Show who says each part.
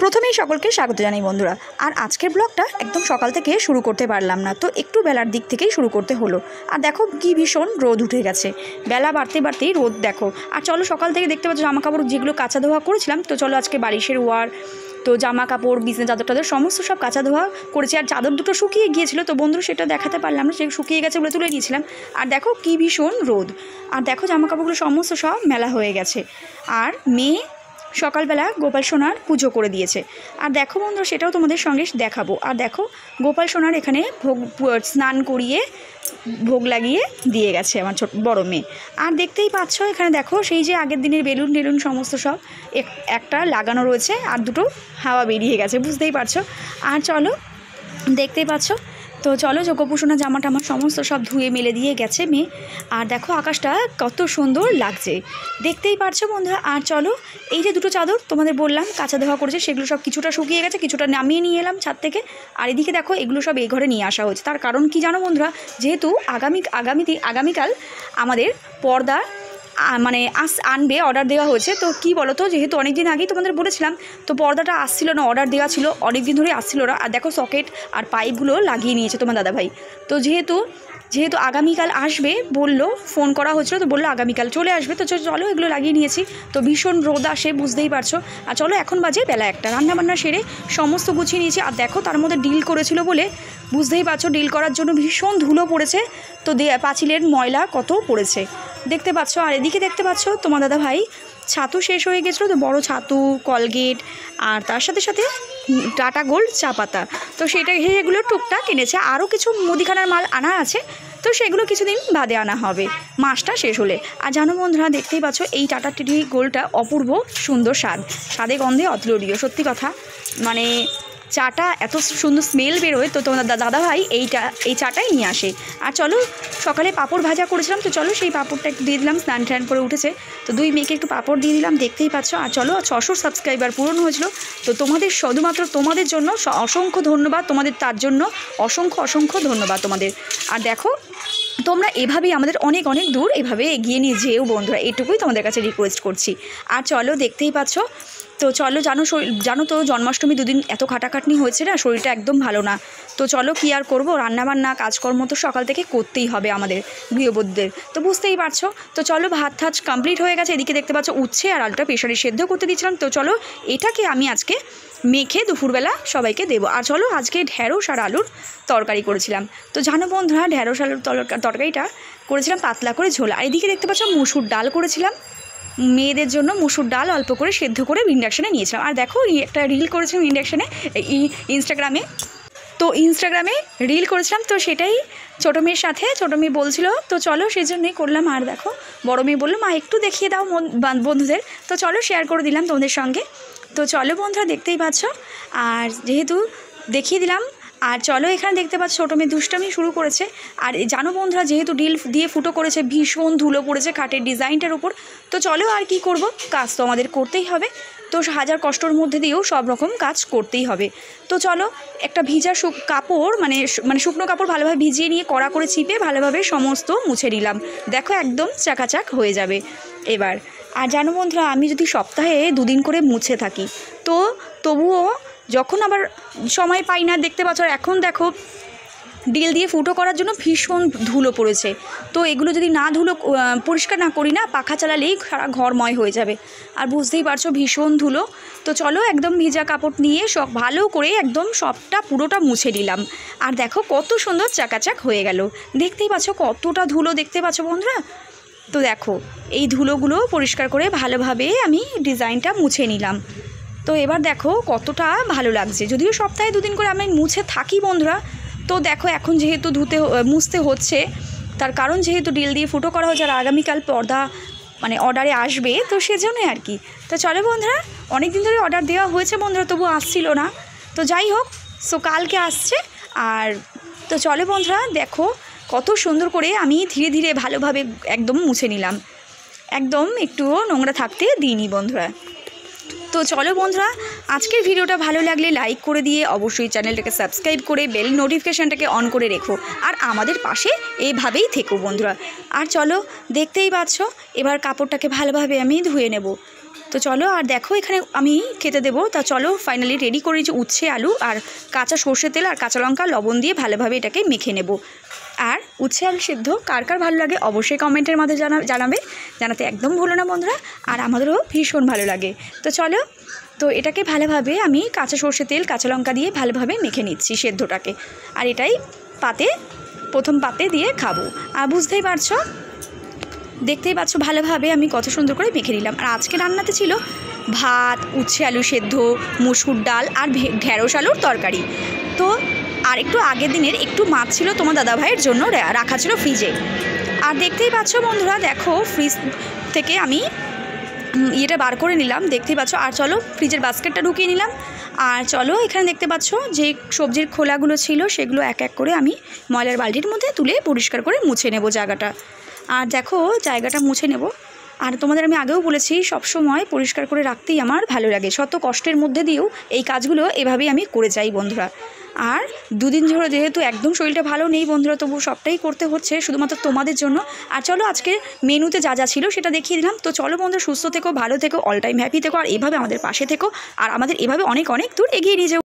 Speaker 1: প্রথমেই সকলকে স্বাগত জানাই বন্ধুরা। আর আজকের ব্লগটা একদম সকাল থেকে শুরু করতে পারলাম না, তো একটু বেলার দিক থেকেই শুরু করতে হলো। আর দেখো কি ভীষণ রোদ উঠে গেছে, বেলা বাড়তে বাড়তেই রোদ দেখো। আর চলো সকাল থেকে দেখতে পাচ্ছ জামা কাপড় যেগুলো কাঁচা ধোয়া করেছিলাম, তো চলো আজকে বালিশের ওয়ার, তো জামা কাপড়, বিছানা চাদর টাদর সমস্ত সব কাঁচা ধোয়া করেছি। আর চাদর দুটো শুকিয়ে গিয়েছিলো, তো বন্ধুরা সেটা দেখাতে পারলাম না, সে শুকিয়ে গেছে বলে তুলে নিয়েছিলাম। আর দেখো কি ভীষণ রোদ, আর দেখো জামা কাপড়গুলো সমস্ত সব মেলা হয়ে গেছে। আর মেয়ে সকালবেলা গোপাল সোনার পুজো করে দিয়েছে। আর দেখো বন্ধুরা সেটাও তোমাদের সঙ্গে দেখাবো। আর দেখো গোপাল সোনার এখানে স্নান করিয়ে ভোগ লাগিয়ে দিয়ে গেছে আমার বড় মেয়ে। আর দেখতেই পাচ্ছ এখানে দেখো সেই যে আগের দিনের বেলুন টেলুন সমস্ত সব একটা লাগানো রয়েছে, আর দুটো হাওয়া বেরিয়ে গেছে, বুঝতেই পারছো। আর চলো দেখতেই পাচ্ছ, তো চলো যোগ্যপুষণা জামা টামা সমস্ত সব ধুয়ে মেলে দিয়ে গেছে মেয়ে। আর দেখো আকাশটা কত সুন্দর লাগছে, দেখতেই পারছো বন্ধুরা। আর চলো এই যে দুটো চাদর তোমাদের বললাম কাঁচা ধোয়া করেছে, সেগুলো সব কিছুটা শুকিয়ে গেছে, কিছুটা নামিয়ে নিয়ে এলাম ছাদ থেকে। আর এদিকে দেখো এগুলো সব এই ঘরে নিয়ে আসা হয়েছে, তার কারণ কি জানো বন্ধুরা, যেহেতু আগামীকাল আমাদের পর্দা মানে আনবে, অর্ডার দেওয়া হয়েছে। তো কি বলো তো, যেহেতু অনেক দিন আগেই তোমাদের বলেছিলাম, তো পর্দাটা আসছিল না, অর্ডার দেওয়া ছিল অনেক দিন ধরে আসছিল না। আর দেখো সকেট আর পাইপগুলো লাগিয়ে নিয়েছে তোমার দাদাভাই। তো যেহেতু আগামীকাল আসবে বললো, ফোন করা হয়েছিল, তো বললো আগামীকাল চলে আসবে। তো চলো এগুলো লাগিয়ে নিয়েছি। তো ভীষণ রোদ আসে বুঝতেই পারছো। আর চলো এখন বাজে বেলা 1টা, রান্নাবান্না সেরে সমস্ত গুছিয়ে নিয়েছি। আর দেখো তার মধ্যে ডিল করেছিল বলে বুঝতেই পারছো, ডিল করার জন্য ভীষণ ধুলো পড়েছে, তো পাঁচিলের ময়লা কত পড়েছে দেখতে পাচ্ছ। আর এদিকে দেখতে পাচ্ছ তোমার দাদা ভাই ছাতু শেষ হয়ে গেছিলো, তো বড় ছাতু, কলগেট, আর তার সাথে সাথে টাটা গোল্ড চা পাতা, তো সেগুলো টুকটাক কিনেছে। আরও কিছু মুদিখানার মাল আনা আছে, তো সেগুলো কিছুদিন বাদে আনা হবে মাসটা শেষ হলে। আর জানো বন্ধুরা দেখতেই পাচ্ছ এই টাটা টি গোল্ডটা অপূর্ব সুন্দর স্বাদে গন্ধে অতুলনীয়, সত্যি কথা। মানে চাটা এত সুন্দর স্মেল বেরোয়, তো তোমার দাদাভাই এই চাটাই নিয়ে আসে। আর চলো সকালে পাঁপড় ভাজা করেছিলাম, তো চলো সেই পাঁপড়টা একটু দিয়ে দিলাম, স্নান টান করে উঠেছে, তো দুই মেয়েকে একটু পাঁপড় দিয়ে দিলাম, দেখতেই পাচ্ছ। আর চলো 600 সাবস্ক্রাইবার পূরণ হয়েছিল, তো তোমাদের শুধুমাত্র তোমাদের জন্য অসংখ্য ধন্যবাদ, তোমাদের তার জন্য অসংখ্য ধন্যবাদ তোমাদের। আর দেখো তোমরা এভাবেই আমাদের অনেক অনেক দূর এভাবে এগিয়ে নিয়ে যেও বন্ধুরা, এটুকুই তোমাদের কাছে রিকোয়েস্ট করছি। আর চলো দেখতেই পাচ্ছ, তো চলো জানো তো জন্মাষ্টমী দুদিন এত খাটাখাটনি হয়েছে না, শরীরটা একদম ভালো না। তো চলো কি আর করবো, রান্নাবান্না কাজকর্ম তো সকাল থেকে করতেই হবে আমাদের গৃহবধূদের, তো বুঝতেই পারছো। তো চলো ভাত কমপ্লিট হয়ে গেছে, এদিকে দেখতে পাচ্ছ উচ্ছে আর আলুটা প্রেশারে সেদ্ধ করতে দিয়েছিলাম। তো চলো এটাকে আমি আজকে মেখে দুপুরবেলা সবাইকে দেবো। আর চলো আজকে ঢ্যাঁড়স আর আলুর তরকারি করেছিলাম। তো জানো বন্ধুরা ঢ্যাঁড়স আলুর তরকারিটা করেছিলাম পাতলা করে ঝোল। আর এদিকে দেখতে পাচ্ছ মুসুর ডাল করেছিলাম, মেয়েদের জন্য মুসুর ডাল অল্প করে সেদ্ধ করে ইন্ডাকশানে নিয়েছিলাম। আর দেখো একটা রিল করেছিলাম ইনস্টাগ্রামে রিল করেছিলাম, তো সেটাই ছোটো মেয়ের সাথে, ছোটো মেয়ে বলছিল, তো চলো সেই জন্যই করলাম। আর দেখো বড়ো মেয়ে বললো মা একটু দেখিয়ে দাও বন্ধুদের, তো চলো শেয়ার করে দিলাম তোমাদের সঙ্গে। তো চলো বন্ধুরা দেখতেই পাচ্ছ, আর যেহেতু দেখিয়ে দিলাম। আর চলো এখানে দেখতে পাচ্ছ ছোটো মেয়ে দুষ্টামি শুরু করেছে। আর জানো বন্ধুরা যেহেতু ডিল দিয়ে ফুটো করেছে, ভীষণ ধুলো পড়েছে খাটের ডিজাইনটার উপর। তো চলো আর কি করব, কাজ তো আমাদের করতেই হবে, তো হাজার কষ্টর মধ্যে দিয়েও সব রকম কাজ করতেই হবে। তো চলো একটা ভিজা কাপড় মানে শুকনো কাপড় ভালোভাবে ভিজিয়ে নিয়ে কড়া করে চিপে ভালোভাবে সমস্ত মুছে নিলাম, দেখো একদম চাকাচাক হয়ে যাবে এবার। আর জানো বন্ধুরা আমি যদি সপ্তাহে 2 দিন করে মুছে থাকি, তো তবুও যখন আবার সময় পাই না, দেখতে পাচ্ছ এখন দেখো ডিল দিয়ে ফুটো করার জন্য ভীষণ ধুলো পড়েছে। তো এগুলো যদি পরিষ্কার না করি না, পাখা চালালেই সারা ঘরময় হয়ে যাবে। আর বুঝতেই পারছো ভীষণ ধুলো। তো চলো একদম ভিজা কাপড় নিয়ে সব ভালো করে একদম সবটা পুরোটা মুছে নিলাম। আর দেখো কত সুন্দর চাকাচাক হয়ে গেল, দেখতেই পাচ্ছ কতটা ধুলো দেখতে পাচ্ছ বন্ধুরা। তো দেখো এই ধুলোগুলো পরিষ্কার করে ভালোভাবে আমি ডিজাইনটা মুছে নিলাম। তো এবার দেখো কতটা ভালো লাগছে, যদিও সপ্তাহে 2 দিন করে আমি মুছে থাকি বন্ধুরা। তো দেখো এখন যেহেতু মুছতে হচ্ছে, তার কারণ যেহেতু ডিল দিয়ে ফুটো করা হয়েছে, আর আগামীকাল পর্দা অর্ডারে আসবে, তো সেজন্যই আর কি। তো চলো বন্ধুরা অনেক দিন ধরে অর্ডার দেওয়া হয়েছে বন্ধুরা, তবু আসছিল না, তো যাই হোক সো কালকে আসছে। আর তো চলো বন্ধুরা দেখো কত সুন্দর করে আমি ধীরে ধীরে ভালোভাবে একদম মুছে নিলাম, একদম একটুও নোংরা থাকতে দিইনি বন্ধুরা। তো চলো বন্ধুরা আজকের ভিডিওটা ভালো লাগলে লাইক করে দিয়ে অবশ্যই চ্যানেলটাকে সাবস্ক্রাইব করে বেল নোটিফিকেশানটাকে অন করে রেখো, আর আমাদের পাশে এইভাবেই থেকো বন্ধুরা। আর চলো দেখতেই পাচ্ছ এবার কাপড়টাকে ভালোভাবে আমি ধুয়ে নেব। তো তো চলো, আর দেখো এখানে আমি খেতে দেবো। তা চলো ফাইনালি রেডি করে যে উচ্ছে আলু আর কাঁচা সর্ষে তেল আর কাঁচা লঙ্কা লবণ দিয়ে ভালোভাবে এটাকে মেখে নেব। আর উচ্ছে আলু সেদ্ধ কার কার ভালো লাগে অবশ্যই কমেন্টের মাঝে জানাতে একদম ভুলো না বন্ধুরা। আর আমাদেরও ভীষণ ভালো লাগে। তো চলো, তো এটাকে ভালোভাবে আমি কাঁচা সর্ষে তেল কাঁচা লঙ্কা দিয়ে ভালোভাবে মেখে নিচ্ছি সেদ্ধটাকে। আর এটাই প্রথম পাতে দিয়ে খাবো। আর বুঝতেই পারছো, দেখতেই পাচ্ছ ভালোভাবে আমি কত সুন্দর করে মেখে নিলাম। আর আজকে রান্নাতে ছিল ভাত, উচ্ছে আলু সেদ্ধ, মুসুর ডাল আর ঢেঁড়স আলুর তরকারি। তো আর একটু আগের দিনের একটু মাছ ছিল তোমার দাদাভাইয়ের জন্য রাখা ছিল ফ্রিজে। আর দেখতেই পাচ্ছ বন্ধুরা, দেখো ফ্রিজ থেকে আমি ইয়েটা বার করে নিলাম, দেখতেই পাচ্ছ। আর চলো ফ্রিজের বাস্কেটটা ঢুকিয়ে নিলাম। আর চলো এখানে দেখতে পাচ্ছ যে সবজির খোলাগুলো ছিল সেগুলো এক এক করে আমি ময়লার বালতির মধ্যে তুলে পরিষ্কার করে মুছে নেব জায়গাটা। আর দেখো জায়গাটা মুছে নেব। আর তোমাদের আমি আগেও বলেছি সবসময় পরিষ্কার করে রাখতেই আমার ভালো লাগে। শত কষ্টের মধ্যে দিয়েও এই কাজগুলো এভাবেই আমি করে যাই বন্ধুরা। আর দুদিন ধরে যেহেতু একদম শরীরটা ভালো নেই বন্ধুরা, তবু সবটাই করতে হচ্ছে শুধুমাত্র তোমাদের জন্য। আর চলো আজকে মেনুতে যা যা ছিল সেটা দেখিয়ে দিলাম। তো চলো বন্ধুরা, সুস্থ থেকো, ভালো থেকো, অল টাইম হ্যাপি থেকো, আর এভাবে আমাদের পাশে থেকো, আর আমাদের এভাবে অনেক অনেক দূর এগিয়ে নিয়ে যাও।